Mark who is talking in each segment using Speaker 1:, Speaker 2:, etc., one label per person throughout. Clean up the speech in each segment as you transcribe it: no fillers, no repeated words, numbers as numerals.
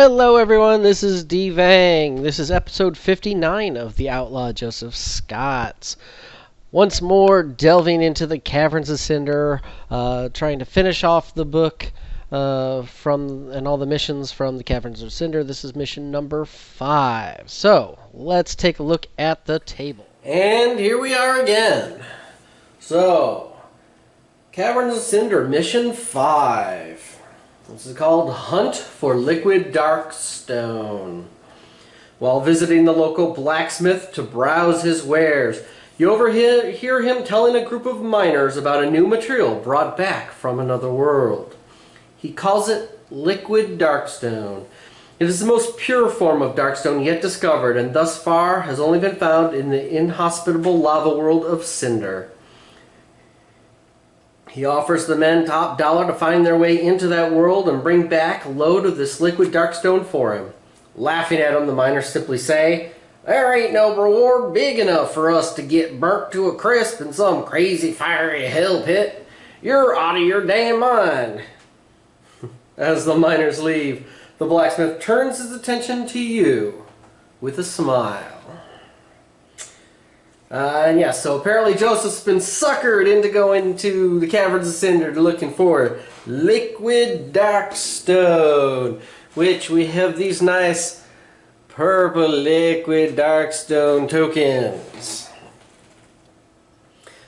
Speaker 1: Hello everyone, this is D-Vang. This is episode 59 of the Outlaw Joseph Scott. Once more, delving into the Caverns of Cynder, trying to finish off the book and all the missions from the Caverns of Cynder. This is mission number 5. So, let's take a look at the table. And here we are again. So, Caverns of Cynder, mission 5. This is called Hunt for Liquid Darkstone. While visiting the local blacksmith to browse his wares, you overhear him telling a group of miners about a new material brought back from another world. He calls it Liquid Darkstone. It is the most pure form of Darkstone yet discovered, and thus far has only been found in the inhospitable lava world of Cinder. He offers the men top dollar to find their way into that world and bring back a load of this liquid darkstone for him. Laughing at him, the miners simply say, "There ain't no reward big enough for us to get burnt to a crisp in some crazy fiery hell pit. You're out of your damn mind." As the miners leave, the blacksmith turns his attention to you with a smile. And yes, so apparently Joseph's been suckered into going to the Caverns of Cynder looking for Liquid Darkstone, which we have these nice purple Liquid Darkstone tokens.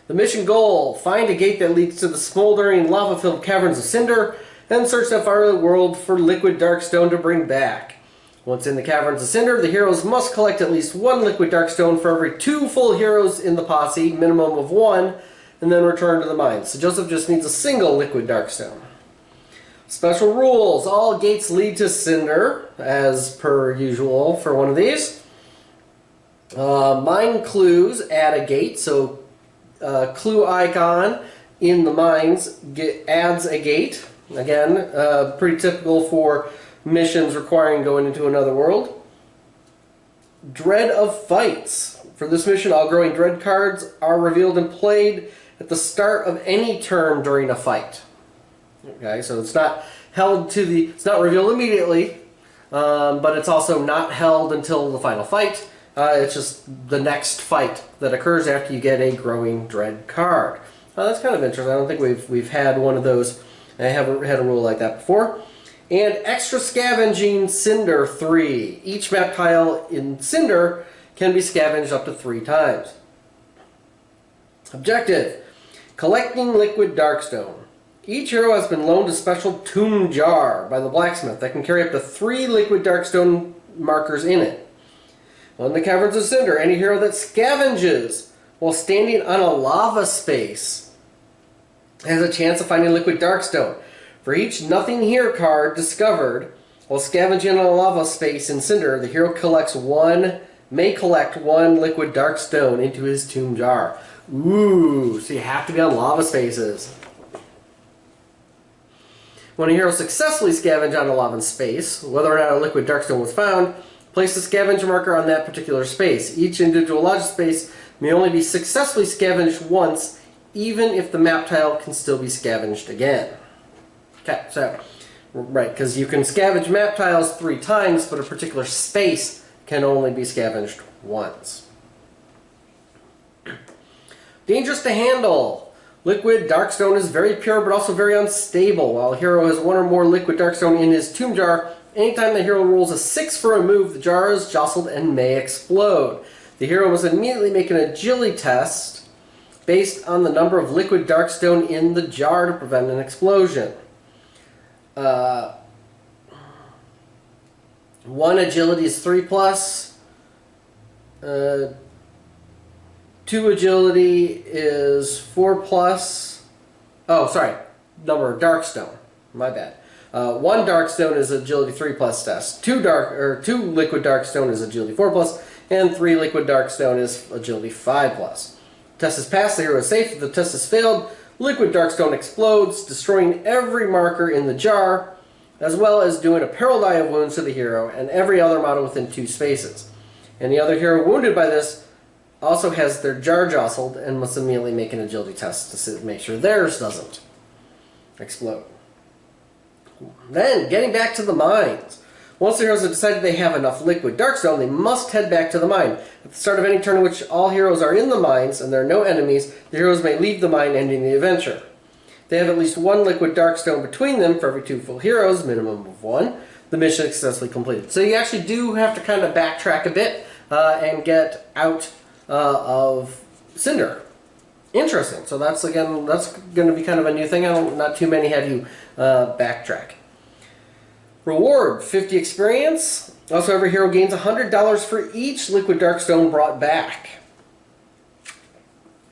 Speaker 1: The mission goal: find a gate that leads to the smoldering lava-filled Caverns of Cynder, and search that far world for Liquid Darkstone to bring back. Once in the Caverns of Cynder, the heroes must collect at least 1 Liquid Darkstone for every 2 full heroes in the posse, minimum of 1, and then return to the mines. So Joseph just needs a single Liquid Darkstone. Special rules: all gates lead to Cinder, as per usual for one of these. Mine clues add a gate, so clue icon in the mines adds a gate. Again, pretty typical for missions requiring going into another world. Dread of fights. For this mission, all growing dread cards are revealed and played at the start of any turn during a fight. Okay, so it's not held to it's not revealed immediately, but it's also not held until the final fight. It's just the next fight that occurs after you get a growing dread card. That's kind of interesting. I don't think we've had one of those. I haven't had a rule like that before. And extra Scavenging Cinder 3. Each map tile in Cinder can be scavenged up to 3 times. Objective: collecting Liquid Darkstone. Each hero has been loaned a special tomb jar by the blacksmith that can carry up to 3 Liquid Darkstone markers in it. On the Caverns of Cynder, any hero that scavenges while standing on a lava space has a chance of finding Liquid Darkstone. For each Nothing Here card discovered while scavenging on a lava space in Cinder, the hero may collect 1 Liquid Darkstone into his tomb jar. Ooh, so you have to be on lava spaces. When a hero successfully scavenges on a lava space, whether or not a Liquid Darkstone was found, place the scavenger marker on that particular space. Each individual lava space may only be successfully scavenged once, even if the map tile can still be scavenged again. Okay, so, right, because you can scavenge map tiles 3 times, but a particular space can only be scavenged once. Dangerous to handle. Liquid Darkstone is very pure, but also very unstable. While a hero has 1 or more Liquid Darkstone in his tomb jar, anytime the hero rolls a 6 for a move, the jar is jostled and may explode. The hero must immediately make an agility test based on the number of Liquid Darkstone in the jar to prevent an explosion. 1 agility is 3+. 2 agility is 4+. Oh, sorry. Number of Darkstone. My bad. 1 Darkstone is agility 3+ test. 2 Liquid Darkstone is agility 4+, and 3 Liquid Darkstone is agility 5+. Test is passed, the hero is safe. If the test has failed, Liquid Darkstone explodes, destroying every marker in the jar, as well as doing a parallel die of wounds to the hero and every other model within 2 spaces. Any other hero wounded by this also has their jar jostled and must immediately make an agility test to make sure theirs doesn't explode. Then, getting back to the mines. Once the heroes have decided they have enough Liquid Darkstone, they must head back to the mine. At the start of any turn in which all heroes are in the mines and there are no enemies, the heroes may leave the mine, ending the adventure. They have at least one Liquid Darkstone between them for every 2 full heroes, minimum of 1. The mission is successfully completed. So you actually do have to kind of backtrack a bit and get out of Cinder. Interesting. So that's going to be kind of a new thing. Not too many have you backtrack. Reward, 50 experience. Also, every hero gains $100 for each Liquid Darkstone brought back.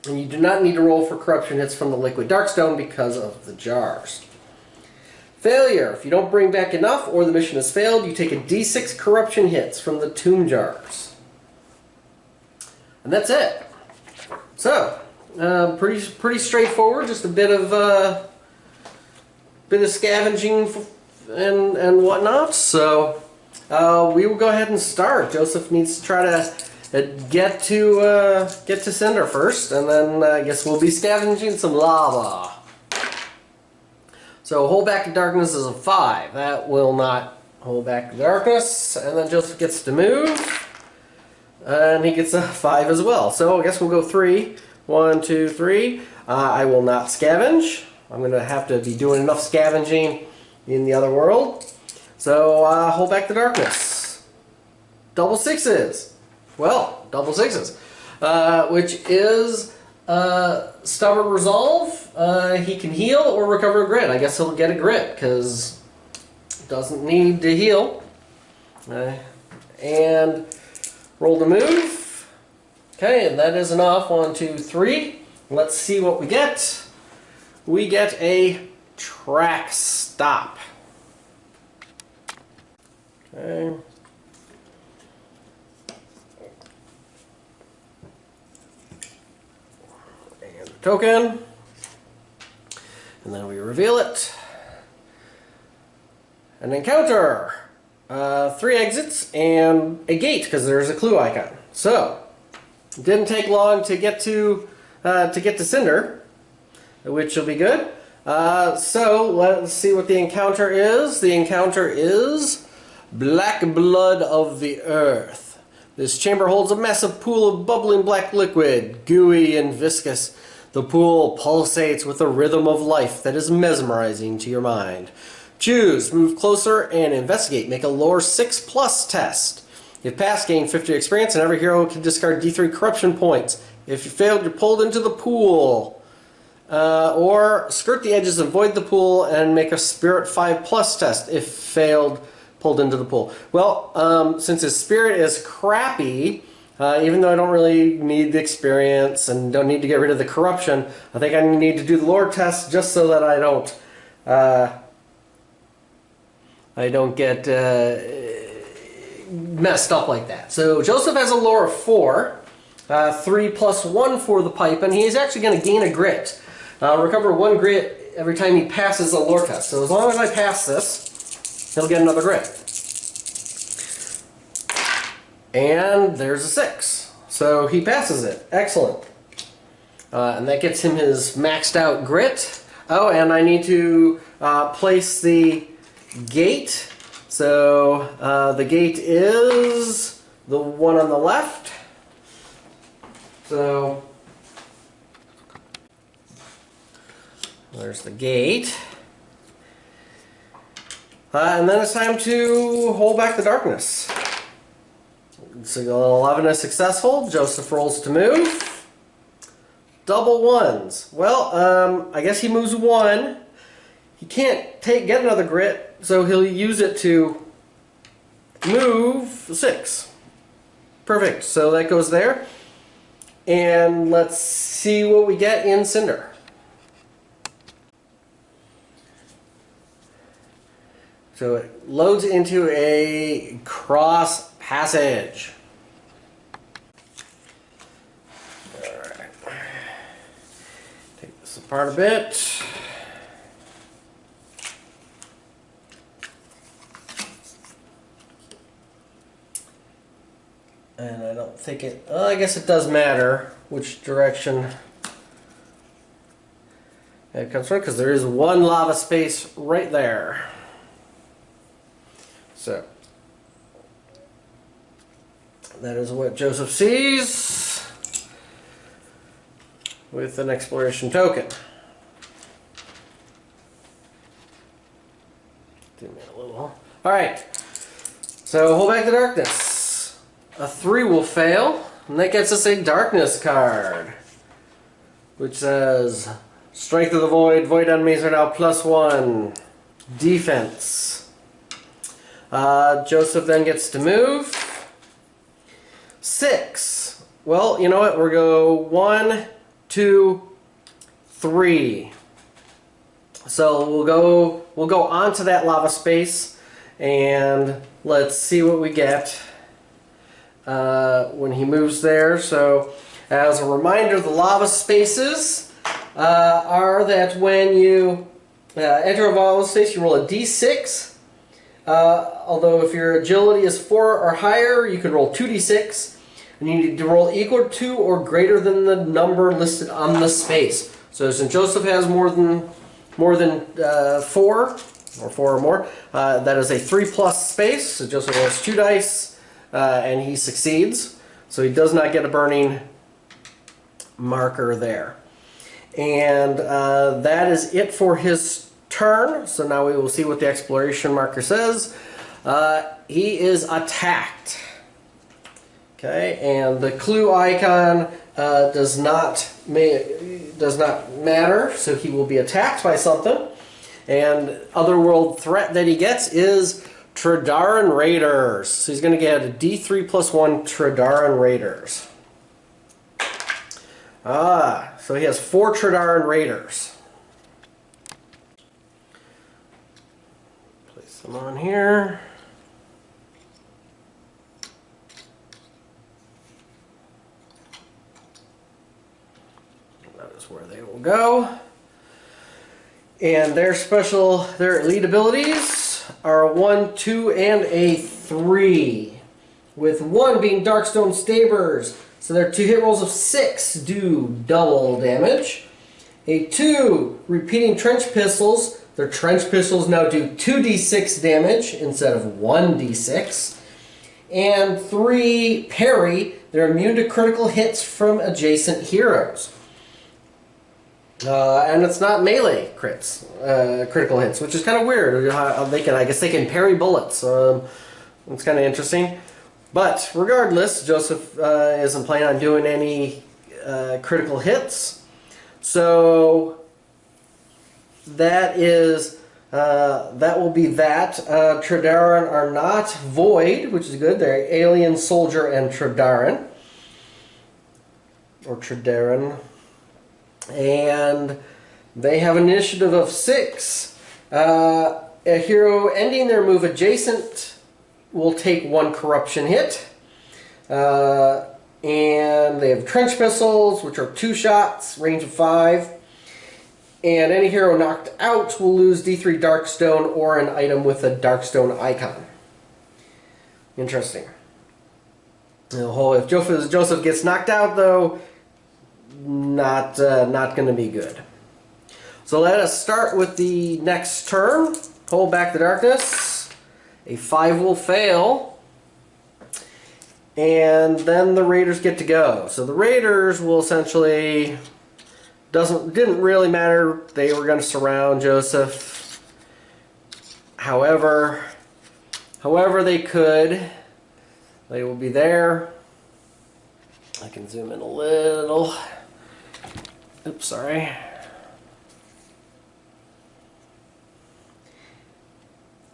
Speaker 1: And you do not need to roll for corruption hits from the Liquid Darkstone because of the jars. Failure. If you don't bring back enough or the mission has failed, you take a D6 corruption hits from the tomb jars. And that's it. So, pretty straightforward. Just a bit of scavenging and whatnot. So we will go ahead and start. Joseph needs to try to get to Cinder first, and then I guess we'll be scavenging some lava. So hold back the darkness is a 5. That will not hold back the darkness. And then Joseph gets to move, and he gets a 5 as well. So I guess we'll go 3. 1, 2, 3. I will not scavenge. I'm going to have to be doing enough scavenging in the other world. So hold back the darkness. Double 6s. Well, double 6s. Which is stubborn resolve. He can heal or recover a grit. I guess he'll get a grit because doesn't need to heal. And roll to move. Okay, and that is enough. 1, 2, 3. Let's see what we get. We get a track stop. Okay. And the token. And then we reveal it. An encounter. 3 exits and a gate because there's a clue icon. So, it didn't take long to get to Cinder, which will be good. So let's see what the encounter is. The encounter is Black Blood of the Earth. This chamber holds a massive pool of bubbling black liquid, gooey and viscous. The pool pulsates with a rhythm of life that is mesmerizing to your mind. Choose, move closer, and investigate. Make a lore 6+ test. If passed, gain 50 experience, and every hero can discard D3 corruption points. If you failed, you're pulled into the pool. Or skirt the edges, avoid the pool, and make a Spirit 5+ test. If failed, pulled into the pool. Well, since his Spirit is crappy, even though I don't really need the experience and don't need to get rid of the corruption, I think I need to do the lore test just so that I don't get messed up like that. So Joseph has a lore of 4, 3 + 1 for the pipe, and he is actually going to gain a grit. Recover 1 grit every time he passes a lore test. So as long as I pass this, he'll get another grit. And there's a 6. So he passes it. Excellent. And that gets him his maxed out grit. Oh, and I need to place the gate. So the gate is the one on the left. So there's the gate. And then it's time to hold back the darkness. So 11 is successful. Joseph rolls to move. Double 1s. Well, I guess he moves 1. He can't get another grit, so he'll use it to move 6. Perfect. So that goes there. And let's see what we get in Cinder. So it loads into a cross passage. Alright. Take this apart a bit. And I don't think it, well, I guess it does matter which direction it comes from, because there is one lava space right there. So, That is what Joseph sees with an exploration token. Zoom in a little. Alright, so hold back the darkness. A 3 will fail, and that gets us a darkness card, which says Strength of the Void, Void enemies are now +1. Defense. Joseph then gets to move. 6. Well, you know what? We'll go 1, 2, 3. So we'll go onto that lava space, and let's see what we get when he moves there. So, as a reminder, the lava spaces are that when you enter a lava space, you roll a d6. Although if your agility is 4 or higher, you can roll 2d6, and you need to roll equal to or greater than the number listed on the space. So since Joseph has more than 4, or 4 or more, that is a 3+ space. So Joseph rolls 2 dice, and he succeeds. So he does not get a burning marker there. And that is it for his turn. So now we will see what the exploration marker says. He is attacked. Okay, and the clue icon does not matter, so he will be attacked by something. And otherworld threat that he gets is Traran Raiders. So he's going to get a D3 + 1 Traran Raiders. So he has 4 Traran Raiders. Place them on here. That is where they will go. And their elite abilities are a 1, 2, and a 3. With 1 being Darkstone Stabers. So their 2 hit rolls of 6 do double damage. A 2, repeating Trench Pistols. Their Trench Pistols now do 2d6 damage instead of 1d6. And 3, Parry. They're immune to critical hits from adjacent heroes. And it's not melee critical hits, which is kind of weird. I guess they can parry bullets. It's kind of interesting. But regardless, Joseph isn't planning on doing any critical hits. So that will be that. Traran are not void, which is good. They're alien, soldier, and Traran. Or Traran. And they have an initiative of 6. A hero ending their move adjacent will take 1 corruption hit. And they have trench missiles, which are 2 shots, range of 5. And any hero knocked out will lose D3 Darkstone or an item with a Darkstone icon. Interesting. If Joseph gets knocked out, though, not going to be good. So let us start with the next turn. Hold back the darkness. A 5 will fail. And then the Raiders get to go. So the Raiders will essentially... didn't really matter. They were going to surround Joseph. However they could. They will be there. I can zoom in a little. Oops, sorry.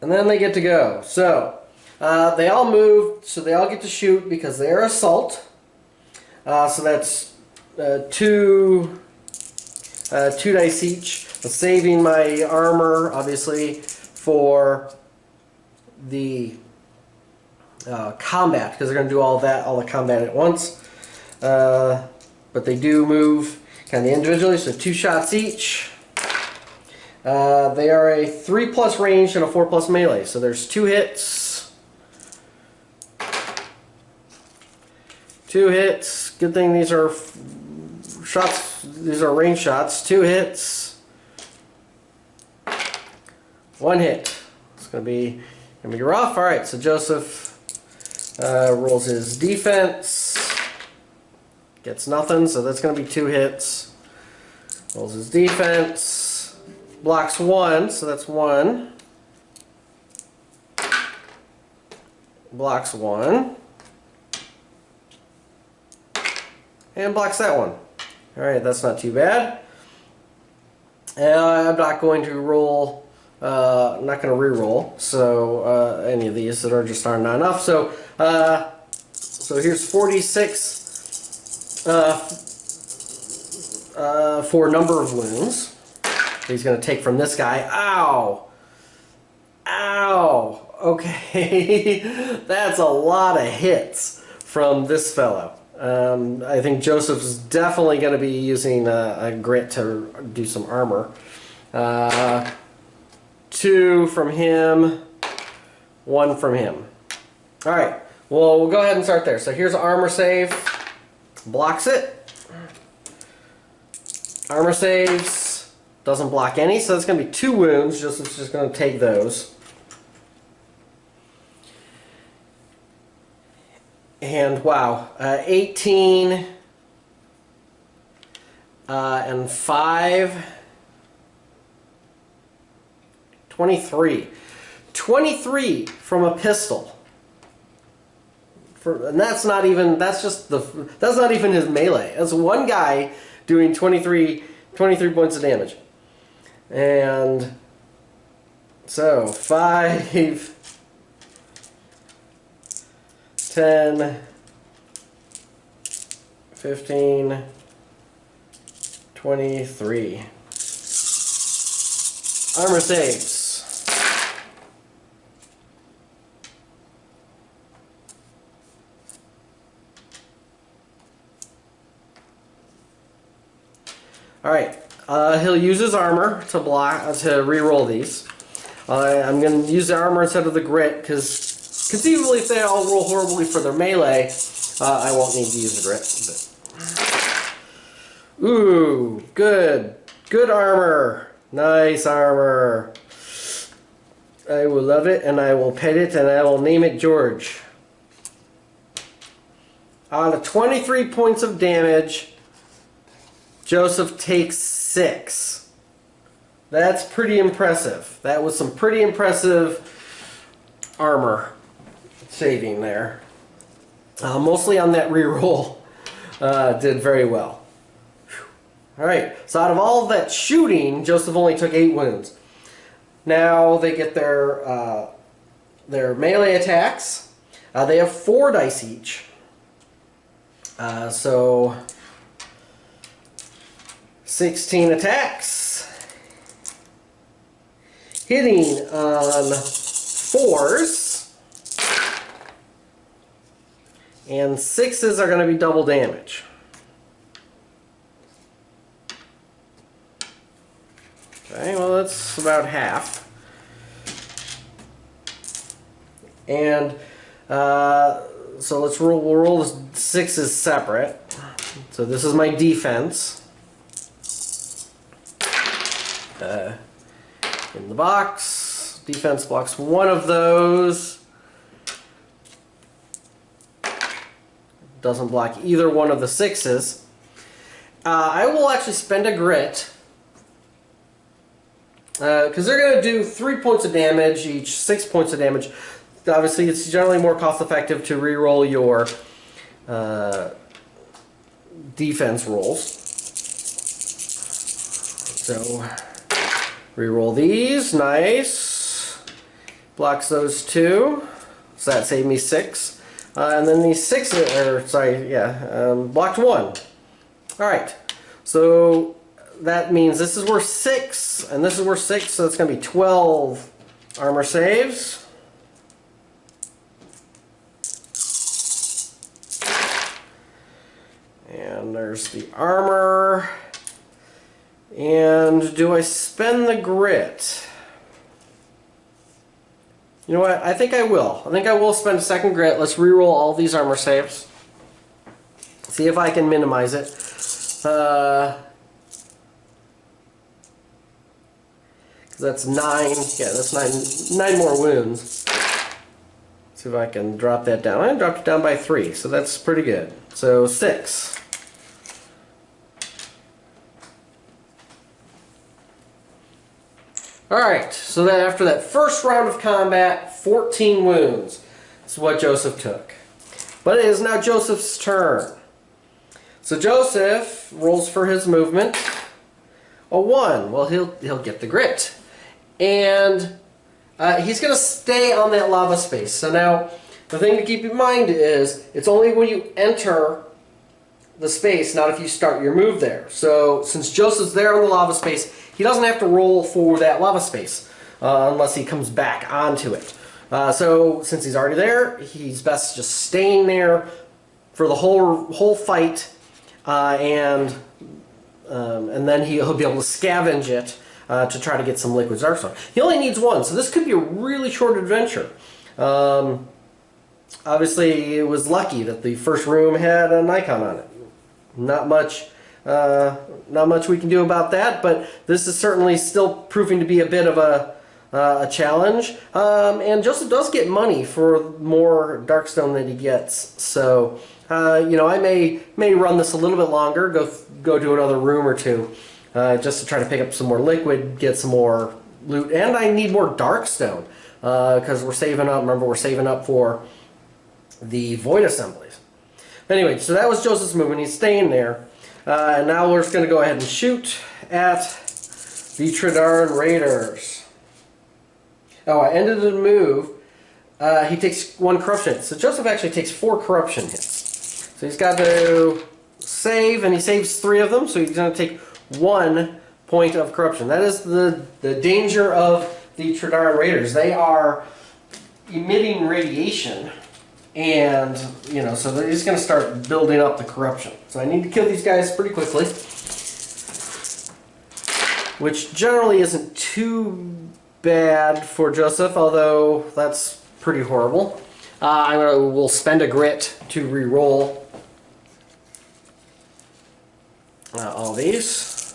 Speaker 1: And then they get to go. So, they all move, so they all get to shoot because they're assault. So that's 2 dice each. I'm saving my armor, obviously, for the combat, because they're going to do all the combat at once. But they do move kind of individually, so 2 shots each. They are a 3+ range and a 4+ melee, so there's 2 hits. 2 hits. Good thing these are shots. These are range shots. 2 hits. 1 hit. It's gonna be rough. All right, so Joseph Rolls his defense. Gets nothing, so that's going to be 2 hits. Rolls his defense. Blocks 1, so that's 1. Blocks 1. And blocks that one. Alright, that's not too bad. I'm not going to roll, I'm not going to re-roll, so any of these that aren't enough. So, so here's 46 for number of wounds. He's going to take from this guy. Ow! Ow! Okay, that's a lot of hits from this fellow. I think Joseph's definitely going to be using a grit to do some armor. 2 from him, 1 from him. Alright, well, we'll go ahead and start there. So here's an armor save. Blocks it. Armor saves. Doesn't block any, so that's going to be 2 wounds. Joseph's just going to take those. And wow, 18 and 5, 23. 23 from a pistol. And that's not even, that's not even his melee. That's one guy doing 23 points of damage. And so 5, 10, 15, 23. Armor saves. Alright, he'll use his armor to block, to re-roll these. I'm going to use the armor instead of the grit, because conceivably if they all roll horribly for their melee, I won't need to use the grit. But... Ooh, good. Good armor. Nice armor. I will love it, and I will pet it, and I will name it George. Out of 23 points of damage, Joseph takes 6. That's pretty impressive. That was some pretty impressive armor saving there. Mostly on that reroll. Did very well. Alright, so out of all of that shooting, Joseph only took 8 wounds. Now they get their melee attacks. They have 4 dice each. So 16 attacks. Hitting on 4s. And 6s are going to be double damage. Okay, well that's about half. And so we'll roll the 6s separate. So this is my defense. In the box, defense blocks 1 of those. Doesn't block either one of the 6s. I will actually spend a grit. Because they're going to do 3 points of damage each, 6 points of damage. Obviously, it's generally more cost effective to re-roll your defense rolls. So, re-roll these. Nice. Blocks those 2. So that saved me 6. And then these 6, blocked 1. Alright. So that means this is worth 6, and this is worth 6, so it's going to be 12 armor saves. And there's the armor. And do I spend the grit? You know what? I think I will. I think I will spend a second grit. Let's reroll all these armor saves. See if I can minimize it. That's 9. Yeah, that's 9 more wounds. see if I can drop that down. I dropped it down by 3, so that's pretty good. So 6. Alright, so then after that first round of combat, 14 wounds. That's what Joseph took. But it is now Joseph's turn. So Joseph rolls for his movement. A 1. Well, he'll get the grit. And he's going to stay on that lava space. So now, the thing to keep in mind is, it's only when you enter the space, not if you start your move there. So, since Joseph's there on the lava space, he doesn't have to roll for that lava space, unless he comes back onto it. So, since he's already there, he's best just staying there for the whole fight, and then he'll be able to scavenge it to try to get some Liquid Darkstone. He only needs 1, so this could be a really short adventure. Obviously, it was lucky that the first room had an icon on it. Not much we can do about that, but this is certainly still proving to be a bit of a challenge. And Joseph does get money for more Darkstone that he gets, so you know, I may run this a little bit longer, go to another room or two, just to try to pick up some more liquid, get some more loot, and I need more Darkstone because we're saving up. Remember, we're saving up for the Void Assemblies. Anyway, so that was Joseph's movement. He's staying there. And now we're just going to go ahead and shoot at the Traran Raiders. Oh, I ended the move. He takes 1 corruption hit. So Joseph actually takes 4 corruption hits. So he's got to save, and he saves 3 of them, so he's going to take 1 point of corruption. That is the danger of the Traran Raiders. They are emitting radiation. And, you know, so they're just going to start building up the corruption. So I need to kill these guys pretty quickly. Which generally isn't too bad for Joseph, although that's pretty horrible. We'll spend a grit to re-roll all these.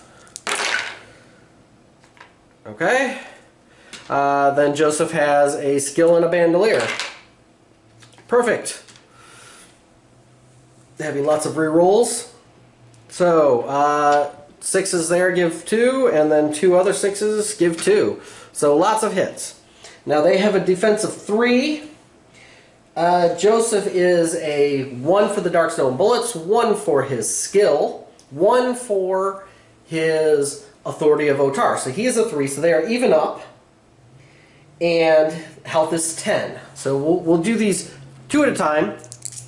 Speaker 1: Okay. Then Joseph has a skill and a bandolier. Perfect. Having lots of re-rolls. So, 6s there, give 2, and then 2 other 6s, give 2. So, lots of hits. Now, they have a defense of 3. Joseph is a 1 for the Darkstone bullets, 1 for his skill, 1 for his Authority of Otar. So, he is a 3, so they are even up. And health is 10. So, we'll do these 2 at a time,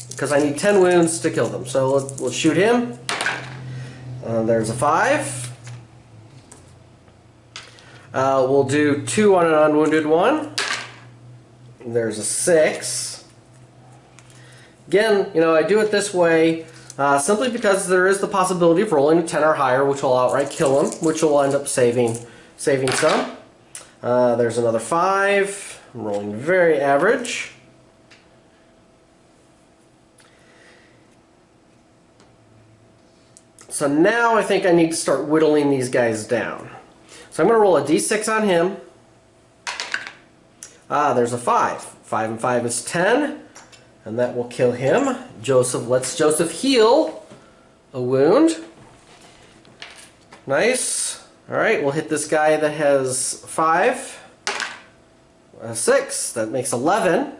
Speaker 1: because I need 10 wounds to kill them. So we'll shoot him. There's a 5. We'll do 2 on an unwounded one. There's a 6. Again, you know, I do it this way simply because there is the possibility of rolling a 10 or higher, which will outright kill him, which will end up saving some. There's another 5. I'm rolling very average. So now I think I need to start whittling these guys down. So I'm going to roll a d6 on him. There's a 5. 5 and 5 is 10. And that will kill him. Lets Joseph heal a wound. Nice. Alright, we'll hit this guy that has 5. 6. That makes 11.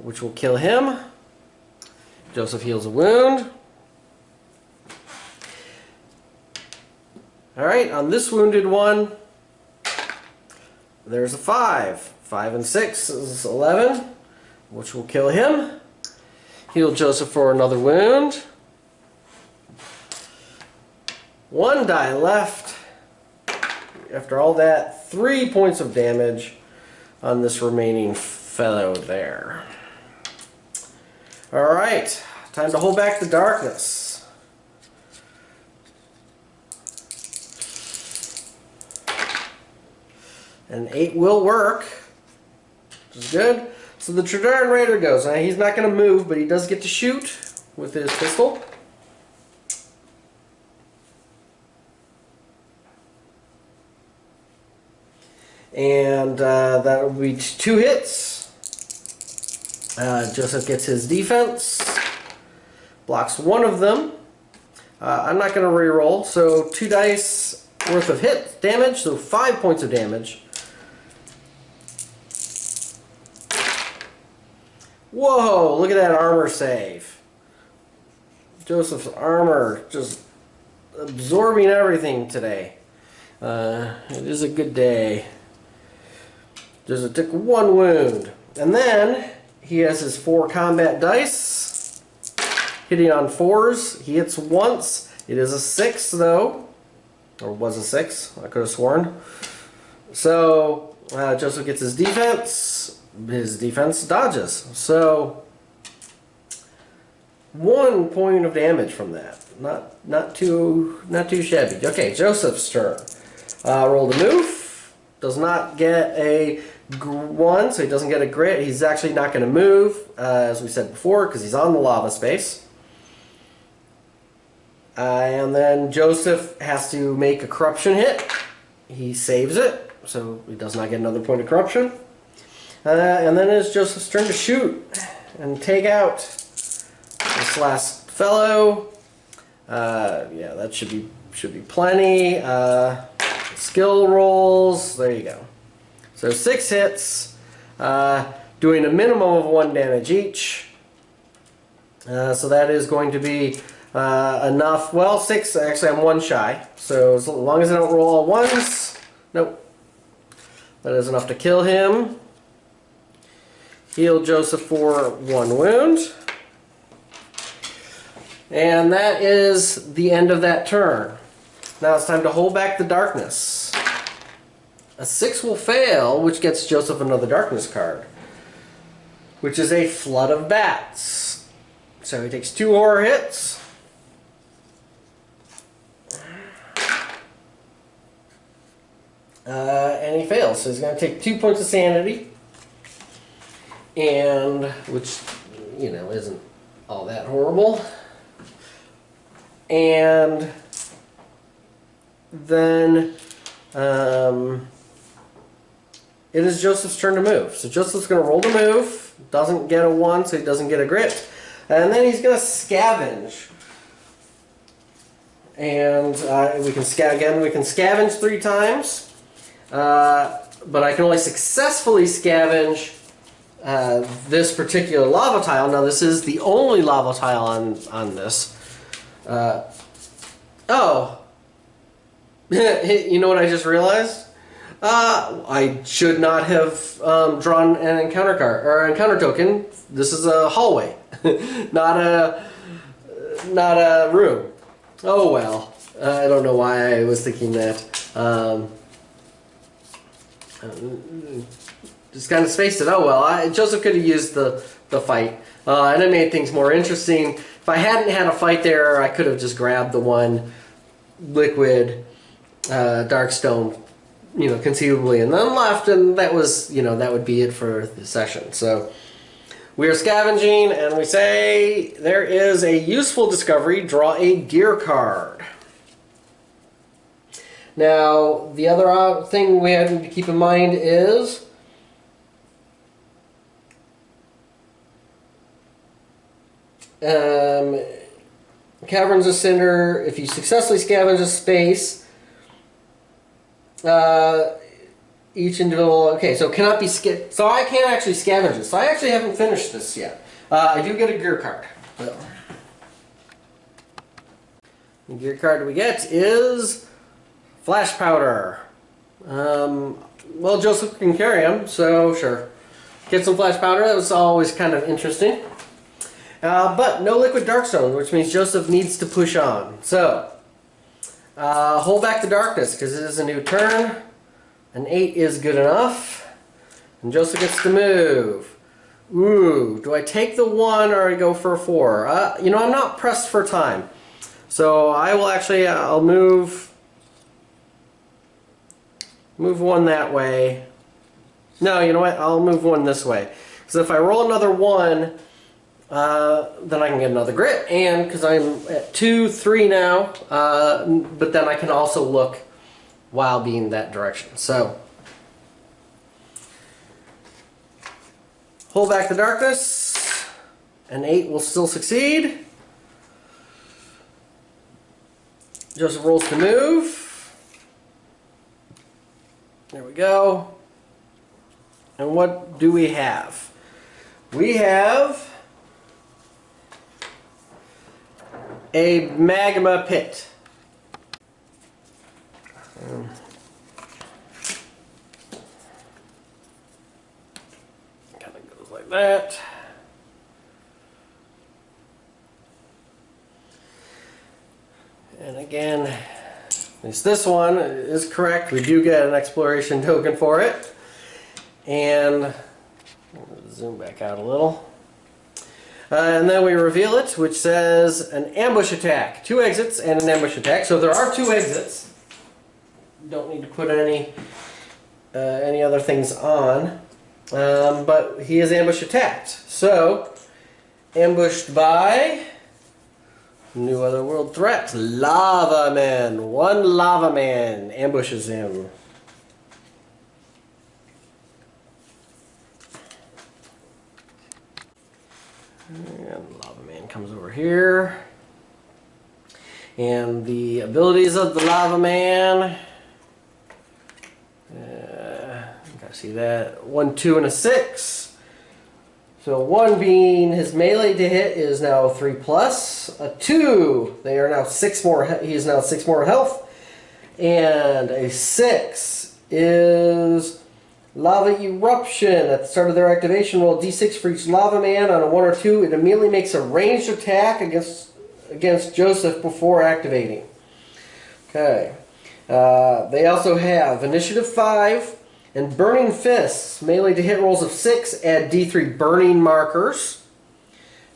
Speaker 1: Which will kill him. Joseph heals a wound. Alright, on this wounded one, there's a 5. 5 and 6 is 11, which will kill him. Heal Joseph for another wound. 1 die left. After all that, 3 points of damage on this remaining fellow there. Alright, time to hold back the darkness. And 8 will work, which is good. So the Traran Raider goes. Now he's not going to move, but he does get to shoot with his pistol. And that will be 2 hits. Joseph gets his defense, blocks one of them. I'm not going to re-roll, so 2 dice worth of hit damage, so 5 points of damage. Whoa, look at that armor save. Joseph's armor just absorbing everything today. It is a good day. Joseph took 1 wound. And then he has his 4 combat dice. Hitting on 4s. He hits once. It is a 6 though. Or was a 6. I could have sworn. So Joseph gets his defense. His defense dodges. So 1 point of damage from that. Not too shabby. Okay, Joseph's turn. Roll the move. Does not get a 1, so he doesn't get a grit. He's actually not going to move, as we said before, because he's on the lava space. And then Joseph has to make a corruption hit. He saves it, so he does not get another point of corruption. And then it's Joseph's turn to shoot and take out this last fellow. Yeah, that should be plenty. Skill rolls. There you go. So 6 hits, doing a minimum of 1 damage each. So that is going to be enough. Well, 6. Actually, I'm 1 shy. So as long as I don't roll all 1s, nope. That is enough to kill him. Heal Joseph for 1 wound. And that is the end of that turn. Now it's time to hold back the darkness. A 6 will fail, which gets Joseph another darkness card, which is a Flood of Bats. So he takes 2 horror hits. And he fails, so he's going to take 2 points of sanity. And, which, you know, isn't all that horrible. And then it is Joseph's turn to move. So Joseph's going to roll to move. Doesn't get a 1, so he doesn't get a grit. And then he's going to scavenge. And we can scavenge 3 times. But I can only successfully scavenge this particular lava tile. Now this is the only lava tile on this. Oh. You know what I just realized? I should not have drawn an encounter card or encounter token. This is a hallway, not a room. Oh well. I don't know why I was thinking that. Just kind of spaced it. Oh well. Joseph could have used the fight, and it made things more interesting. If I hadn't had a fight there, I could have just grabbed the 1 Liquid Darkstone, you know, conceivably, and then left, and that was, you know, that would be it for the session. So we are scavenging, and we say there is a useful discovery. Draw a gear card. Now the other thing we have to keep in mind is Caverns of Cynder, if you successfully scavenge a space, each individual, okay, so cannot be so I can't actually scavenge this. So I actually haven't finished this yet. I do get a gear card. So. The gear card we get is Flash Powder. Well, Joseph can carry him, so sure. Get some Flash Powder. That was always kind of interesting. But no Liquid Darkstone, which means Joseph needs to push on. So, hold back the darkness, because it is a new turn. An 8 is good enough. And Joseph gets to move. Ooh, do I take the 1 or I go for a 4? You know, I'm not pressed for time. So I will actually, I'll move 1 that way. No, you know what? I'll move 1 this way. Because if I roll another 1... then I can get another grit, and because I'm at 2, 3 now, but then I can also look while being that direction. So, Hold back the darkness. An 8 will still succeed. Joseph rolls to move. There we go. And what do we have? We have a magma pit. Kind of goes like that. And again, at least this one is correct. We do get an exploration token for it. And zoom back out a little. And then we reveal it, which says an ambush attack. 2 exits and an ambush attack. So there are 2 exits. Don't need to put any other things on. But he is ambush attacked. So, ambushed by new otherworld threat. Lava Man. 1 lava man ambushes him. And Lava Man comes over here. And the abilities of the Lava Man. Gotta see that. 1, 2, and a 6. So 1 being his melee to hit is now 3+. A 2, they are now 6 more. He is now 6 more health. And a 6 is Lava Eruption. At the start of their activation, roll d6 for each Lava Man. On a 1 or 2, it immediately makes a ranged attack against Joseph before activating. Okay. They also have Initiative 5 and Burning Fists. Melee to hit rolls of 6. Add d3 burning markers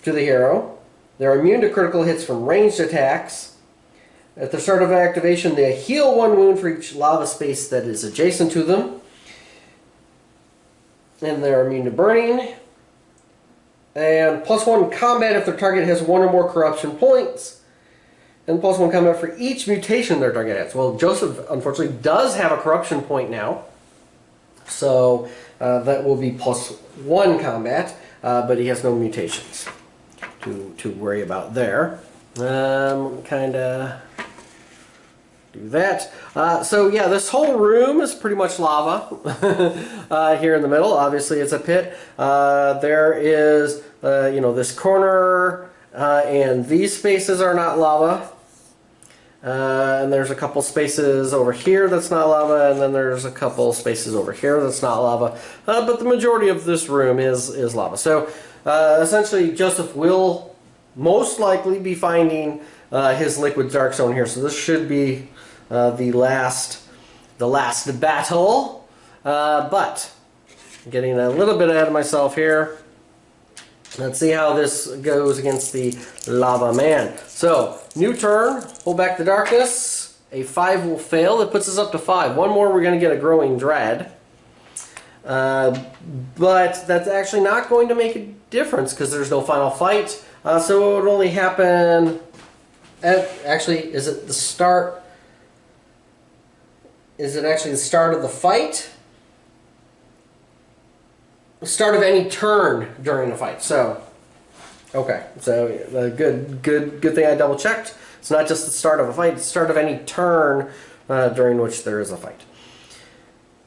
Speaker 1: to the hero. They're immune to critical hits from ranged attacks. At the start of activation, they heal 1 wound for each lava space that is adjacent to them. And they're immune to burning. And +1 combat if their target has 1 or more corruption points. And +1 combat for each mutation their target has. Well, Joseph, unfortunately, does have a corruption point now. So that will be +1 combat. But he has no mutations to worry about there. Kind of do that. So yeah, this whole room is pretty much lava here in the middle. Obviously, it's a pit. There is, this corner, and these spaces are not lava. And there's a couple spaces over here that's not lava, and then there's a couple spaces over here that's not lava. But the majority of this room is lava. So essentially, Joseph will most likely be finding his Liquid Darkstone here. So this should be the last battle. But getting a little bit ahead of myself here. Let's see how this goes against the Lava Man. So, new turn, hold back the darkness. A 5 will fail. That puts us up to 5. 1 more, we're going to get a Growing Dread. But that's actually not going to make a difference because there's no final fight. So it would only happen at, actually, is it the start? Is it actually the start of the fight? Start of any turn during the fight. So, okay. So good thing I double checked. It's not just the start of a fight. It's the start of any turn during which there is a fight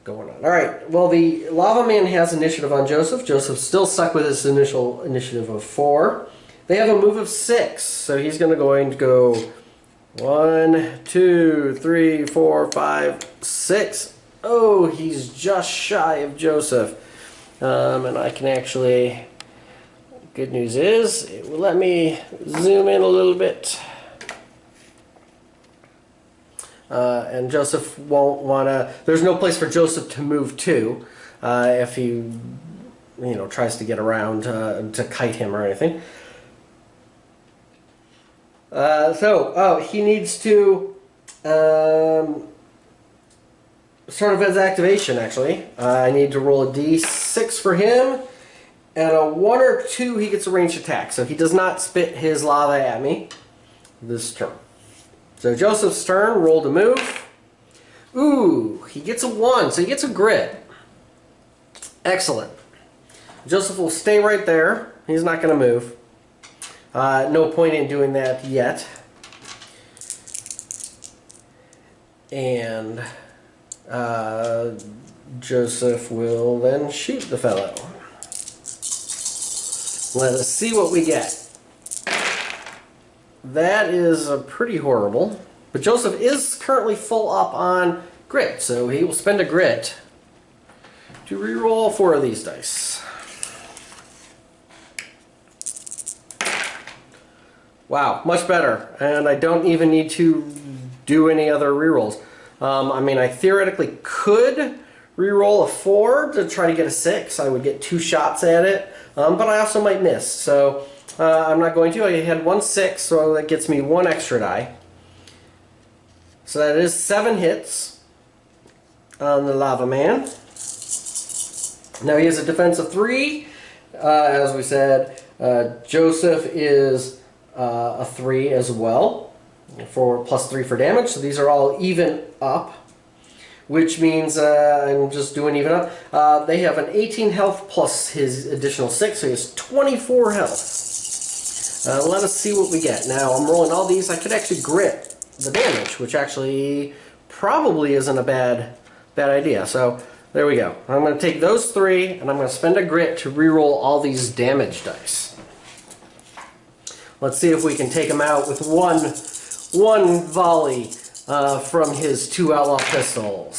Speaker 1: going on. All right. Well, the Lava Man has initiative on Joseph. Joseph's still stuck with his initial initiative of 4. They have a move of 6, so he's going to go 1, 2, 3, 4, 5, 6. Oh, he's just shy of Joseph. And I can actually, good news is, it will let me zoom in a little bit. And Joseph won't want to, there's no place for Joseph to move to if he, tries to get around to kite him or anything. He needs to start of his activation, actually. I need to roll a d6 for him, and a 1 or 2 he gets a ranged attack, so he does not spit his lava at me this turn. So Joseph's turn, roll to move. Ooh, he gets a 1, so he gets a grid. Excellent. Joseph will stay right there. He's not going to move. No point in doing that yet. And Joseph will then shoot the fellow. Let us see what we get. That is pretty horrible. But Joseph is currently full up on grit, so he will spend a grit to reroll 4 of these dice. Wow, much better. And I don't even need to do any other rerolls. I mean, I theoretically could reroll a 4 to try to get a 6. I would get 2 shots at it, but I also might miss. So I'm not going to. I had 1 6, so that gets me 1 extra die. So that is 7 hits on the Lava Man. Now he has a defense of 3. As we said, Joseph is a 3 as well, for +3 for damage. So these are all even up, which means I'm just doing even up. They have an 18 health plus his additional 6, so he has 24 health. Let us see what we get. Now I'm rolling all these. I could actually grit the damage, which actually probably isn't a bad idea. So there we go. I'm going to take those 3 and I'm going to spend a grit to reroll all these damage dice. Let's see if we can take him out with one volley from his 2 outlaw pistols.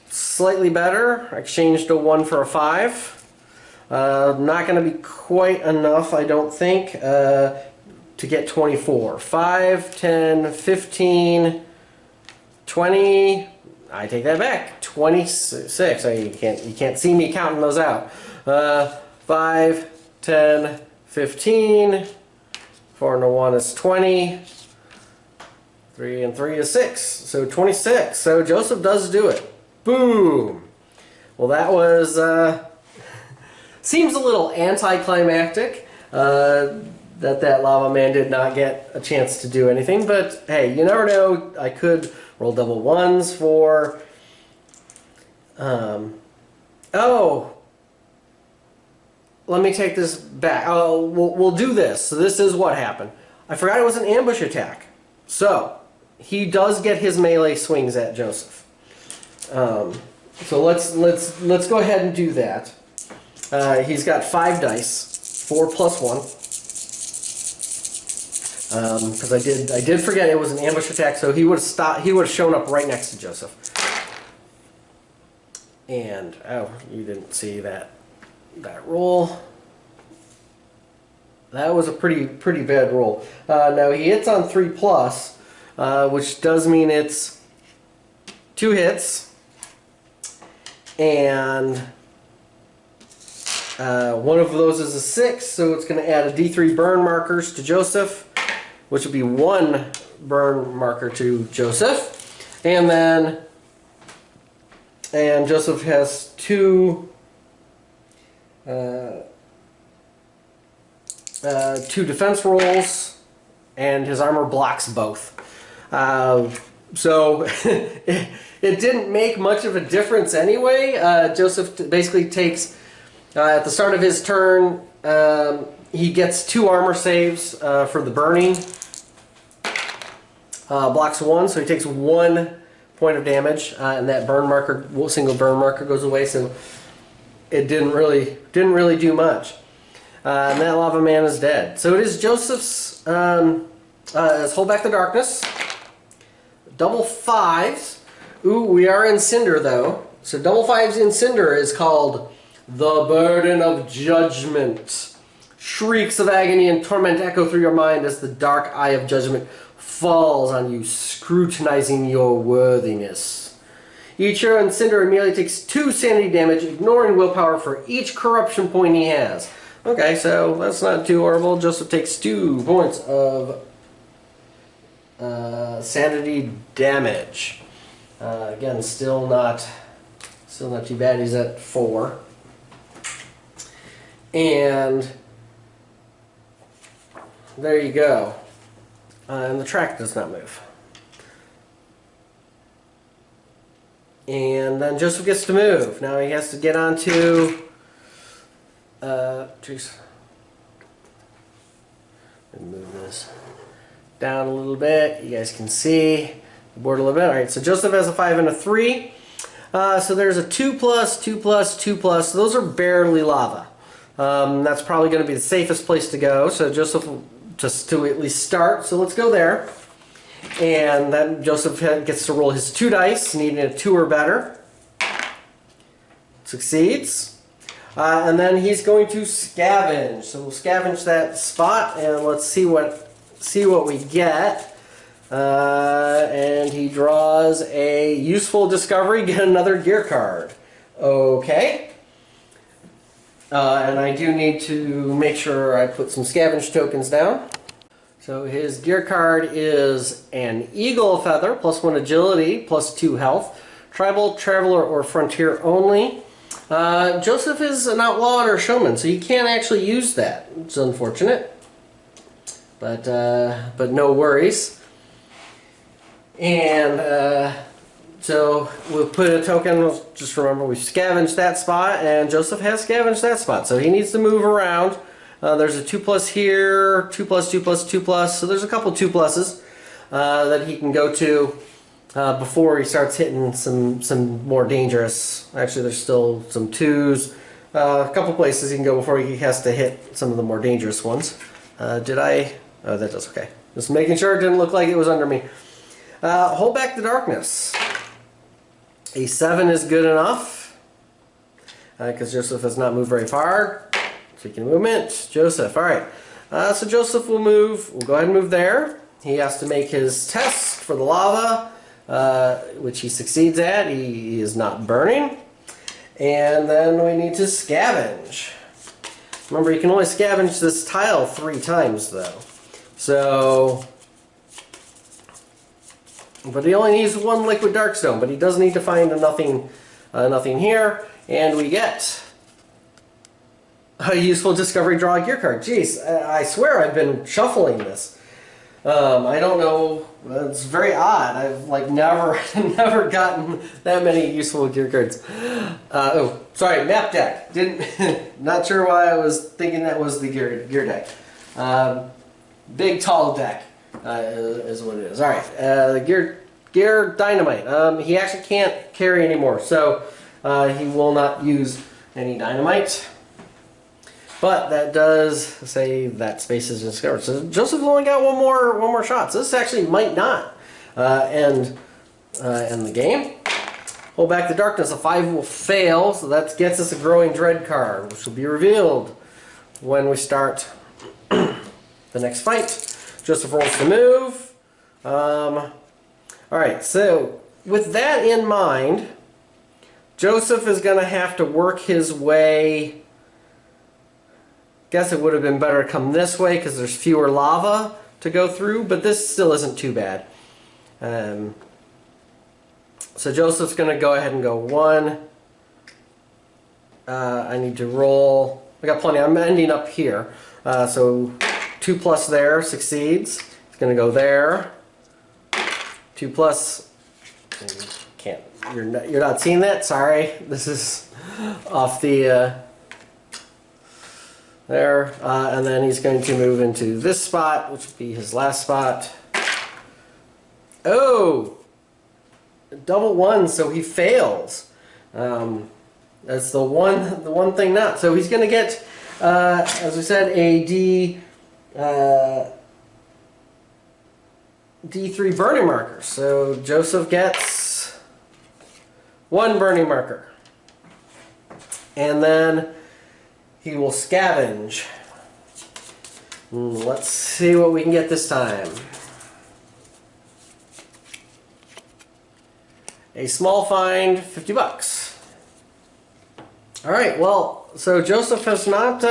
Speaker 1: Slightly better. I exchanged a 1 for a 5. Not going to be quite enough, I don't think, to get 24. 5, 10, 15, 20. I take that back. 26. You can't see me counting those out. 5, 10, 15. 4 and a 1 is 20. 3 and 3 is 6. So 26. So Joseph does do it. Boom. Well, that was seems a little anticlimactic. That Lava Man did not get a chance to do anything, but hey, you never know. I could roll double 1s for... oh! Let me take this back. Oh, we'll do this. So this is what happened. I forgot it was an ambush attack. So, he does get his melee swings at Joseph. So let's go ahead and do that. He's got 5 dice, 4 plus 1. Because I did forget it was an ambush attack, so he would have stopped. He would have shown up right next to Joseph. And oh, you didn't see that roll. That was a pretty bad roll. Now he hits on 3 plus, which does mean it's 2 hits, and one of those is a 6, so it's going to add a D3 burn markers to Joseph, which would be 1 burn marker to Joseph, and Joseph has 2 defense rolls, and his armor blocks both. So it didn't make much of a difference anyway. Joseph basically takes, at the start of his turn, he gets 2 armor saves for the burning. Blocks 1, so he takes 1 point of damage, and that burn marker, single burn marker, goes away. So it didn't really do much. And that Lava Man is dead. So it is Joseph's. Let's hold back the darkness. Double 5s. Ooh, we are in Cinder though. So double 5s in Cinder is called the Burden of Judgment. Shrieks of agony and torment echo through your mind as the dark eye of judgment falls on you, scrutinizing your worthiness. Each hero in Cinder immediately takes 2 sanity damage, ignoring willpower for each corruption point he has. Okay, so that's not too horrible. Joseph takes 2 points of sanity damage. Again, still not too bad. He's at 4, and there you go. And the track does not move. And then Joseph gets to move. Now he has to get onto... Jeez. Let me move this down a little bit. You guys can see the board a little bit. Alright, so Joseph has a 5 and a 3. So there's a 2+, 2+, 2+. Those are barely lava. That's probably going to be the safest place to go. So Joseph will just to at least start. So let's go there. And then Joseph gets to roll his 2 dice, needing a 2 or better. Succeeds. And then he's going to scavenge. So we'll scavenge that spot, and let's see what we get. And he draws a useful discovery, get another gear card. Okay. And I do need to make sure I put some scavenge tokens down. So his gear card is an eagle feather, +1 agility, +2 health, tribal, traveler, or frontier only. Joseph is an outlaw or a showman, so you can't actually use that. It's unfortunate, but no worries. And so we'll put a token. Just remember, we've scavenged that spot, and Joseph has scavenged that spot, so he needs to move around. There's a 2+ here, 2+, 2+, 2+. So there's a couple 2+s that he can go to before he starts hitting some more dangerous. Actually, there's still some 2s. A couple places he can go before he has to hit some of the more dangerous ones. Did I? Oh, that does okay. Just making sure it didn't look like it was under me. Hold back the darkness. A 7 is good enough because Joseph has not moved very far. Speaking of movement, Joseph. All right. So Joseph will move. We'll go ahead and move there. He has to make his test for the lava, which he succeeds at. He is not burning. And then we need to scavenge. Remember, you can only scavenge this tile 3 times, though. So, but he only needs 1 Liquid Darkstone, but he does need to find a nothing here. And we get a useful discovery, draw a gear card. Jeez, I swear I've been shuffling this. I don't know. It's very odd. I've like never gotten that many useful gear cards. Oh, sorry, map deck. Not sure why I was thinking that was the gear deck. Big tall deck is what it is. All right, the gear dynamite. He actually can't carry anymore, so he will not use any dynamite. But that does say that space is discovered. So Joseph's only got one more shot. So this actually might not end the game. Hold back the darkness. A 5 will fail, so that gets us a growing dread card, which will be revealed when we start the next fight. Joseph rolls to move. All right. So with that in mind, Joseph is going to have to work his way. Guess it would have been better to come this way because there's fewer lava to go through, but this still isn't too bad. So Joseph's going to go ahead and go 1. I need to roll. I got plenty. I'm ending up here. So 2+ there succeeds. It's going to go there. 2+. Can't. You're not seeing that. Sorry. This is off the. There, and then he's going to move into this spot, which would be his last spot. Oh! Double 1, so he fails. That's the one thing not. So he's going to get, as we said, a D3 burning marker. So Joseph gets 1 burning marker. And then he will scavenge. Let's see what we can get this time. A small find, $50. All right. Well, so Joseph has not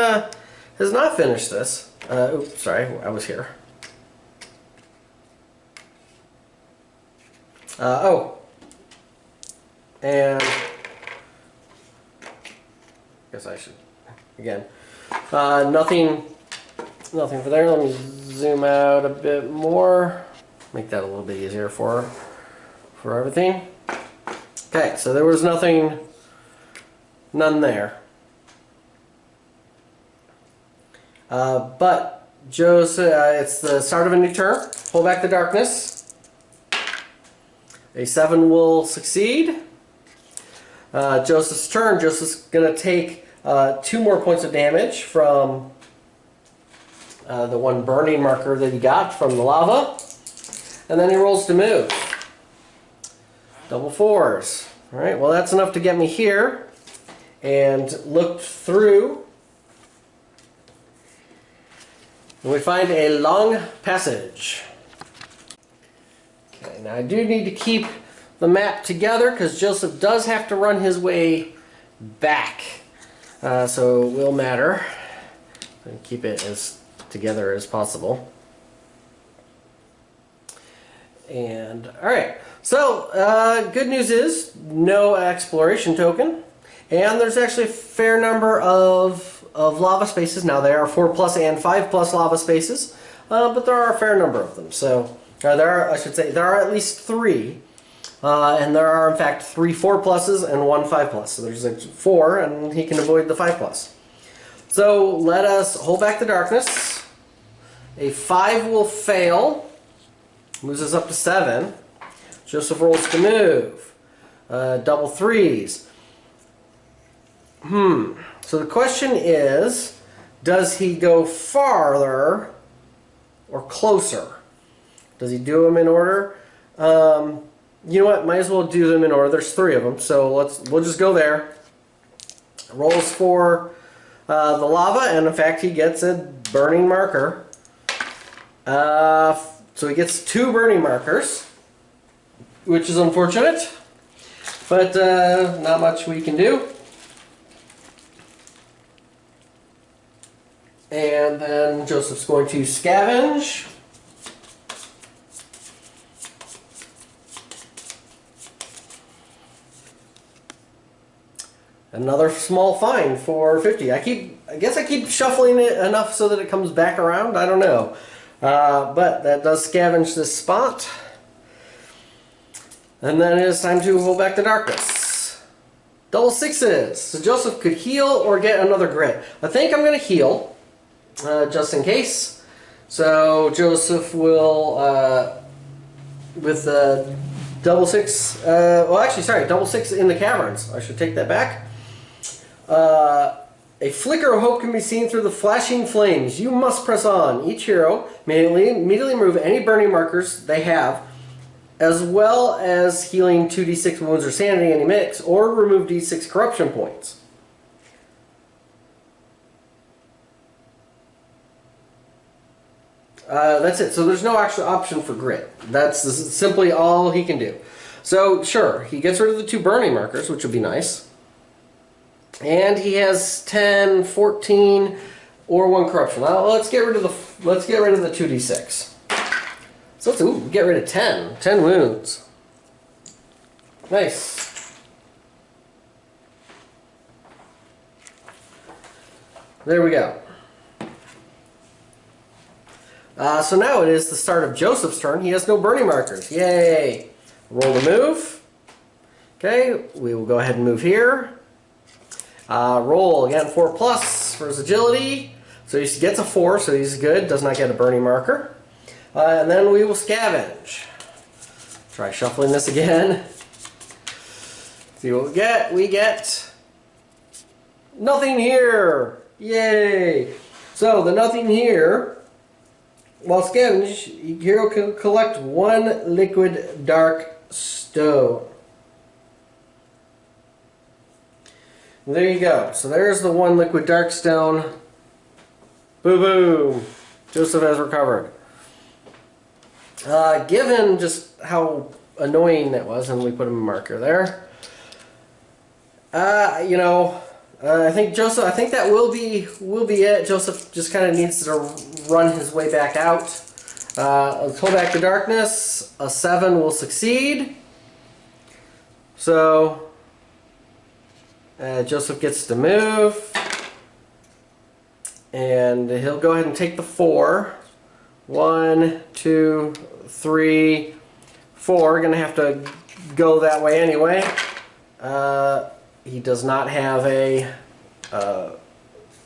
Speaker 1: finished this. Oops, sorry, I was here. Oh, and guess I should. Again, nothing for there. Let me zoom out a bit more. Make that a little bit easier for everything. Okay, Okay, so there was none there. But Joseph, it's the start of a new turn. Pull back the darkness. A 7 will succeed. Joseph's turn. Joseph's going to take 2 more points of damage from the one burning marker that he got from the lava. And then he rolls to move. Double 4s. Alright, well that's enough to get me here. And look through. And we find a long passage. Okay, now I do need to keep the map together because Joseph does have to run his way back. So it will matter. And keep it as together as possible. And alright, so good news is no exploration token, and there's actually a fair number of lava spaces. Now there are 4+ and 5+ lava spaces, but there are a fair number of them. So there are at least 3, and there are in fact 3 4+s and 1 5+. So there's like 4, and he can avoid the 5+. So let us hold back the darkness. A 5 will fail. Moves us up to 7. Joseph rolls to move. Double 3s. So the question is, does he go farther or closer? Does he do them in order? You know what? Might as well do them in order. There's 3 of them, so we'll just go there. Rolls for the lava, and in fact he gets a burning marker. So he gets 2 burning markers, which is unfortunate, but not much we can do. And then Joseph's going to scavenge. Another small find for 50. I guess I keep shuffling it enough so that it comes back around. I don't know. But that does scavenge this spot. And then it is time to hold back the darkness. Double 6s. So Joseph could heal or get another grit. I think I'm going to heal, just in case. So Joseph will, with double 6, well actually sorry, double 6 in the caverns. I should take that back. A flicker of hope can be seen through the flashing flames. You must press on. Each hero may immediately remove any burning markers they have, as well as healing 2d6 wounds or sanity any mix, or remove d6 corruption points. That's it. So there's no actual option for grit. That's simply all he can do. So sure, he gets rid of the 2 burning markers, which would be nice. And he has 10, 14, or 1 corruption. Now let's get rid of the 2d6. So let's get rid of 10. 10 wounds. Nice. There we go. So now it is the start of Joseph's turn. He has no burning markers. Yay! Roll to move. Okay, we will go ahead and move here. Roll again 4+ for his agility. So he gets a 4, so he's good. Does not get a burning marker. And then we will scavenge. Try shuffling this again. See what we get. We get nothing here. Yay! So the nothing here. While scavenge, hero can collect 1 liquid darkstone. There you go. So there's the 1 liquid darkstone. Boom, boom. Joseph has recovered. Given just how annoying that was, and we put a marker there. I think that will be it. Joseph just kind of needs to run his way back out. Let's hold back the darkness. A 7 will succeed. So Joseph gets to move, and he'll go ahead and take the 4. 1, 2, 3, 4. Gonna have to go that way anyway. he does not have a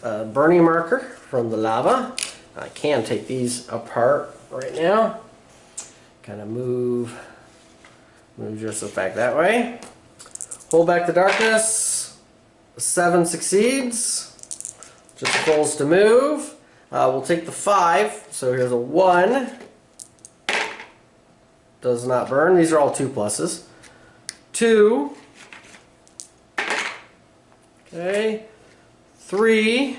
Speaker 1: burning marker from the lava. I can take these apart right now. Kind of move Joseph back that way. Hold back the darkness. 7 succeeds. Just rolls to move. We'll take the 5. So here's a 1. Does not burn. These are all 2 pluses. 2. Okay. 3.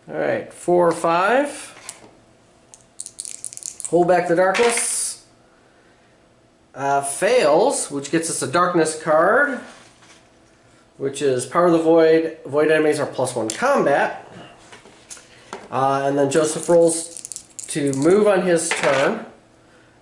Speaker 1: Alright, 4, 5. Hold back the darkness. Fails, which gets us a darkness card, which is Power of the Void. Void enemies are +1 combat. And then Joseph rolls to move on his turn.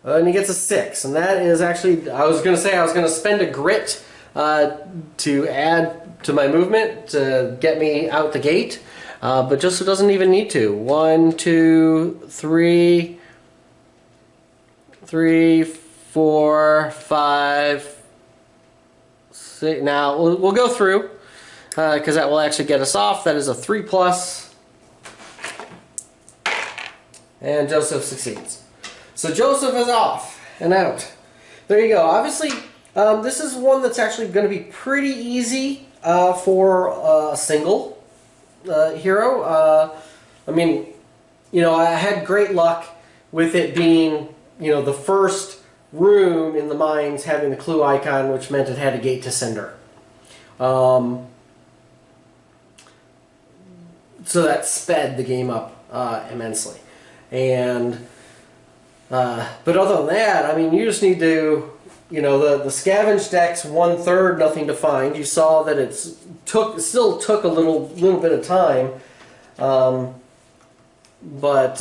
Speaker 1: And he gets a 6. And that is actually, I was going to say I was going to spend a grit to add to my movement to get me out the gate. But Joseph doesn't even need to. 1, 2, 3, 4, 5, 6. Now we'll go through because that will actually get us off. That is a 3+. And Joseph succeeds. So Joseph is off and out. There you go. Obviously, this is one that's actually going to be pretty easy for a single hero. I mean, you know, I had great luck with it being, you know, the first room in the mines having the clue icon, which meant it had a gate to Cinder. So that sped the game up immensely. And but other than that, I mean, you just need to, you know, the scavenge deck's 1/3 nothing to find. You saw that it still took a little bit of time, but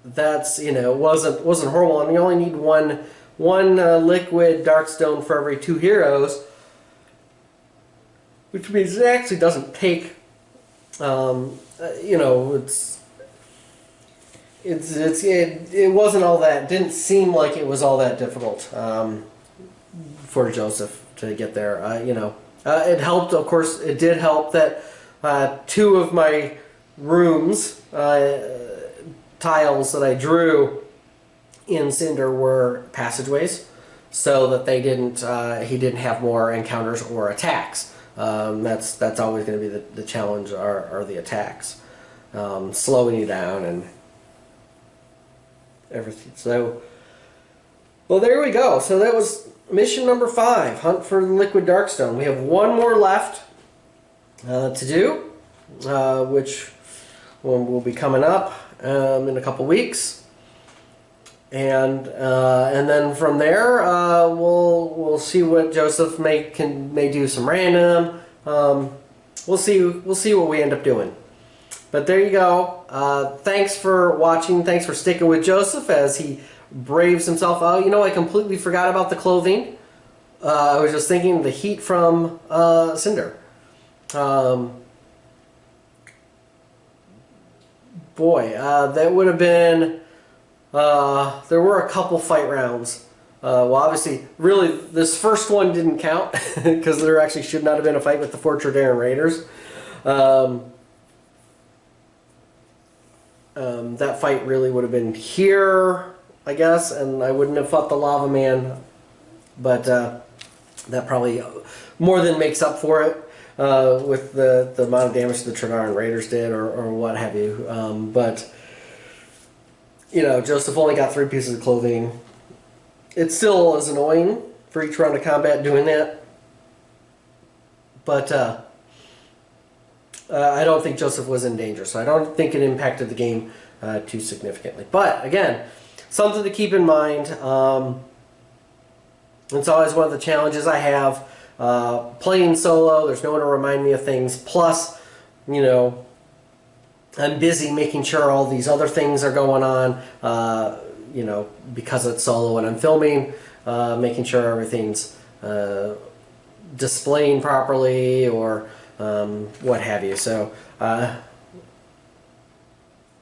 Speaker 1: that's, you know, wasn't horrible. And you only need one Liquid Darkstone for every 2 heroes, which means it actually doesn't take, you know, it wasn't all that, didn't seem like it was all that difficult for Joseph to get there. You know, it helped, of course, it did help that 2 of my rooms, tiles that I drew in Cinder were passageways, so that they didn't, he didn't have more encounters or attacks. That's always going to be the challenge, are the attacks, slowing you down and everything. So, well, there we go. So that was mission number 5, Hunt for the Liquid Darkstone. We have 1 more left to do, which will be coming up in a couple weeks, and then from there we'll see what Joseph may do some random. We'll see what we end up doing. But there you go. Thanks for watching. Thanks for sticking with Joseph as he braves himself out. You know, I completely forgot about the clothing. I was just thinking the heat from Cinder. Boy, that would have been... there were a couple fight rounds. Well, obviously, really, this first one didn't count because there actually should not have been a fight with the Fort Traran Raiders. That fight really would have been here, I guess, and I wouldn't have fought the Lava Man, but that probably more than makes up for it with the amount of damage the Traran Raiders did, or what have you. But, you know, Joseph only got 3 pieces of clothing. It still is annoying for each round of combat doing that, but I don't think Joseph was in danger, so I don't think it impacted the game too significantly. But again, something to keep in mind. It's always one of the challenges I have. Playing solo, there's no one to remind me of things. Plus, you know, I'm busy making sure all these other things are going on, you know, because it's solo and I'm filming, making sure everything's displaying properly or what have you. So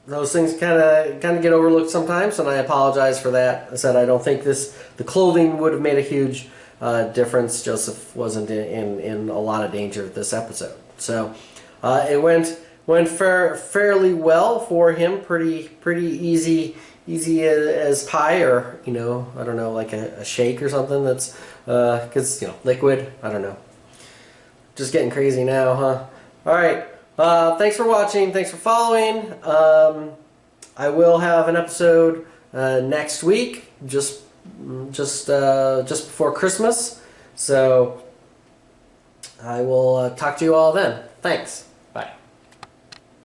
Speaker 1: those things kind of get overlooked sometimes, and I apologize for that. I said I don't think the clothing would have made a huge difference. Joseph wasn't in a lot of danger this episode, so it went fairly well for him. Pretty easy as pie, or I don't know, like a shake or something. That's because liquid. I don't know. Just getting crazy now, huh? All right. Thanks for watching. Thanks for following. I will have an episode next week, just before Christmas. So I will talk to you all then. Thanks.